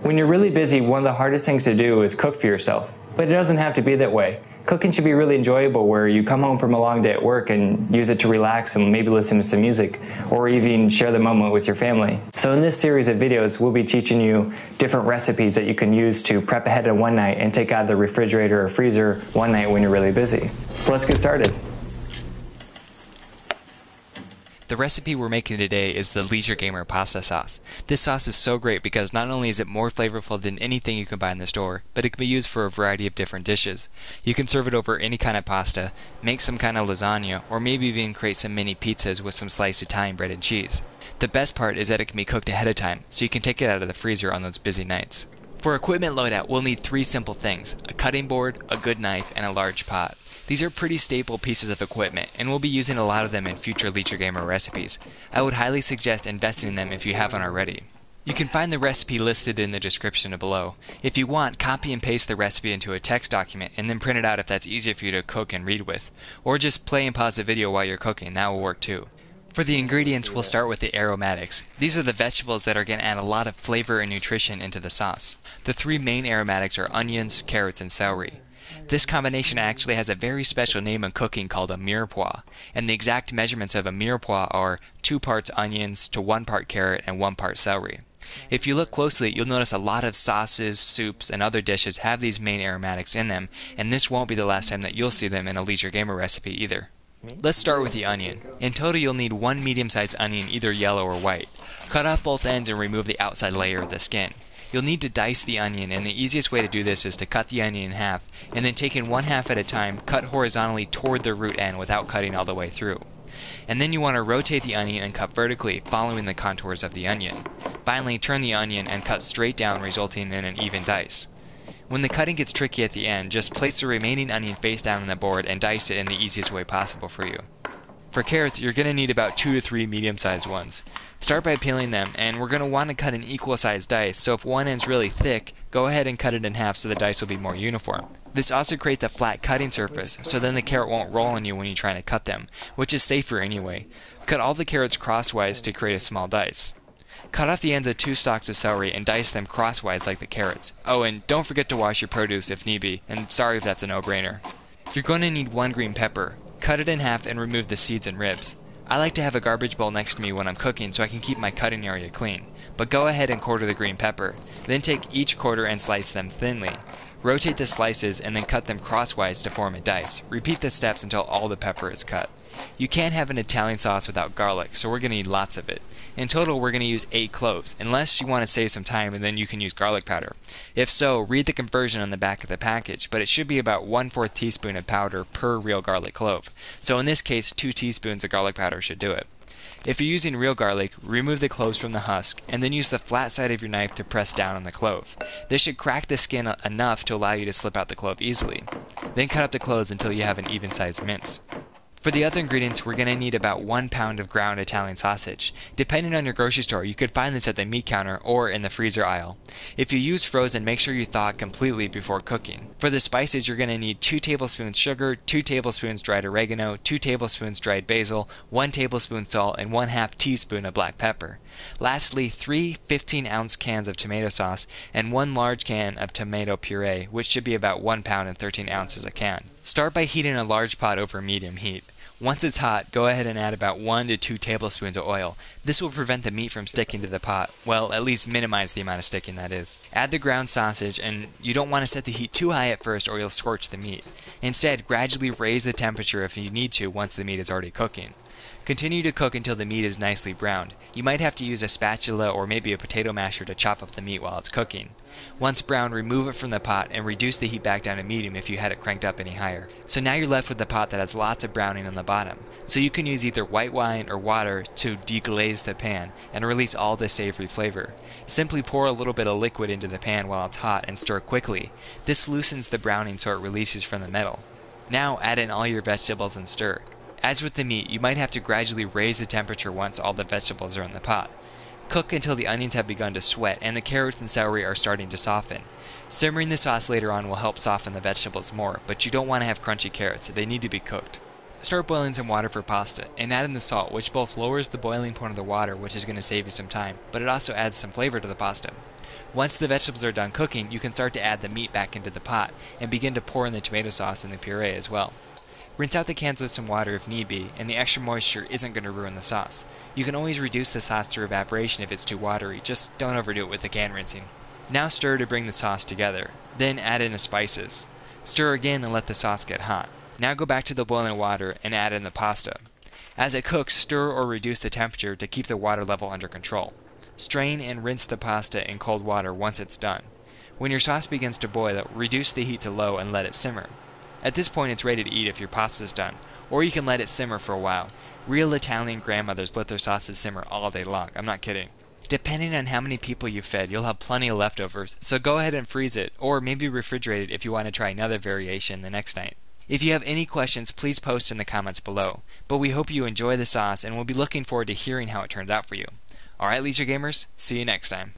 When you're really busy, one of the hardest things to do is cook for yourself. But it doesn't have to be that way. Cooking should be really enjoyable, where you come home from a long day at work and use it to relax and maybe listen to some music, or even share the moment with your family. So in this series of videos, we'll be teaching you different recipes that you can use to prep ahead of one night and take out of the refrigerator or freezer one night when you're really busy. So let's get started. The recipe we're making today is the Leisure Gamer pasta sauce. This sauce is so great because not only is it more flavorful than anything you can buy in the store, but it can be used for a variety of different dishes. You can serve it over any kind of pasta, make some kind of lasagna, or maybe even create some mini pizzas with some sliced Italian bread and cheese. The best part is that it can be cooked ahead of time, so you can take it out of the freezer on those busy nights. For equipment loadout, we'll need three simple things: a cutting board, a good knife, and a large pot. These are pretty staple pieces of equipment, and we'll be using a lot of them in future Leisure Gamer recipes. I would highly suggest investing in them if you haven't already. You can find the recipe listed in the description below. If you want, copy and paste the recipe into a text document and then print it out if that's easier for you to cook and read with. Or just play and pause the video while you're cooking, that will work too. For the ingredients, we'll start with the aromatics. These are the vegetables that are going to add a lot of flavor and nutrition into the sauce. The three main aromatics are onions, carrots, and celery. This combination actually has a very special name in cooking called a mirepoix, and the exact measurements of a mirepoix are 2 parts onions to 1 part carrot and 1 part celery. If you look closely, you'll notice a lot of sauces, soups, and other dishes have these main aromatics in them, and this won't be the last time that you'll see them in a Leisure Gamer recipe either. Let's start with the onion. In total, you'll need 1 medium-sized onion, either yellow or white. Cut off both ends and remove the outside layer of the skin. You'll need to dice the onion, and the easiest way to do this is to cut the onion in half, and then taking one half at a time, cut horizontally toward the root end without cutting all the way through. And then you want to rotate the onion and cut vertically, following the contours of the onion. Finally, turn the onion and cut straight down, resulting in an even dice. When the cutting gets tricky at the end, just place the remaining onion face down on the board and dice it in the easiest way possible for you. For carrots, you're going to need about 2 to 3 medium-sized ones. Start by peeling them, and we're going to want to cut an equal-sized dice, so if one end's really thick, go ahead and cut it in half so the dice will be more uniform. This also creates a flat cutting surface, so then the carrot won't roll on you when you're trying to cut them, which is safer anyway. Cut all the carrots crosswise to create a small dice. Cut off the ends of 2 stalks of celery and dice them crosswise like the carrots. Oh, and don't forget to wash your produce if need be, and sorry if that's a no-brainer. You're going to need 1 green pepper. Cut it in half and remove the seeds and ribs. I like to have a garbage bowl next to me when I'm cooking so I can keep my cutting area clean. But go ahead and quarter the green pepper. Then take each quarter and slice them thinly. Rotate the slices and then cut them crosswise to form a dice. Repeat the steps until all the pepper is cut. You can't have an Italian sauce without garlic, so we're going to need lots of it. In total, we're going to use 8 cloves, unless you want to save some time and then you can use garlic powder. If so, read the conversion on the back of the package, but it should be about 1/4 teaspoon of powder per real garlic clove. So in this case, 2 teaspoons of garlic powder should do it. If you're using real garlic, remove the cloves from the husk, and then use the flat side of your knife to press down on the clove. This should crack the skin enough to allow you to slip out the clove easily. Then cut up the cloves until you have an even-sized mince. For the other ingredients, we're going to need about 1 pound of ground Italian sausage. Depending on your grocery store, you could find this at the meat counter or in the freezer aisle. If you use frozen, make sure you thaw it completely before cooking. For the spices, you're going to need 2 tablespoons sugar, 2 tablespoons dried oregano, 2 tablespoons dried basil, 1 tablespoon salt, and 1/2 teaspoon of black pepper. Lastly, 3 15-ounce cans of tomato sauce and 1 large can of tomato puree, which should be about 1 pound and 13 ounces a can. Start by heating a large pot over medium heat. Once it's hot, go ahead and add about 1 to 2 tablespoons of oil. This will prevent the meat from sticking to the pot. Well, at least minimize the amount of sticking, that is. Add the ground sausage, and you don't want to set the heat too high at first or you'll scorch the meat. Instead, gradually raise the temperature if you need to once the meat is already cooking. Continue to cook until the meat is nicely browned. You might have to use a spatula or maybe a potato masher to chop up the meat while it's cooking. Once browned, remove it from the pot and reduce the heat back down to medium if you had it cranked up any higher. So now you're left with a pot that has lots of browning on the bottom. So you can use either white wine or water to deglaze the pan and release all the savory flavor. Simply pour a little bit of liquid into the pan while it's hot and stir quickly. This loosens the browning so it releases from the metal. Now add in all your vegetables and stir. As with the meat, you might have to gradually raise the temperature once all the vegetables are in the pot. Cook until the onions have begun to sweat and the carrots and celery are starting to soften. Simmering the sauce later on will help soften the vegetables more, but you don't want to have crunchy carrots, they need to be cooked. Start boiling some water for pasta, and add in the salt, which both lowers the boiling point of the water, which is going to save you some time, but it also adds some flavor to the pasta. Once the vegetables are done cooking, you can start to add the meat back into the pot and begin to pour in the tomato sauce and the puree as well. Rinse out the cans with some water if need be, and the extra moisture isn't going to ruin the sauce. You can always reduce the sauce through evaporation if it's too watery, just don't overdo it with the can rinsing. Now stir to bring the sauce together, then add in the spices. Stir again and let the sauce get hot. Now go back to the boiling water and add in the pasta. As it cooks, stir or reduce the temperature to keep the water level under control. Strain and rinse the pasta in cold water once it's done. When your sauce begins to boil, reduce the heat to low and let it simmer. At this point it's ready to eat if your pasta's done, or you can let it simmer for a while. Real Italian grandmothers let their sauces simmer all day long, I'm not kidding. Depending on how many people you fed, you'll have plenty of leftovers, so go ahead and freeze it, or maybe refrigerate it if you want to try another variation the next night. If you have any questions, please post in the comments below, but we hope you enjoy the sauce and we'll be looking forward to hearing how it turns out for you. Alright, Leisure Gamers, see you next time.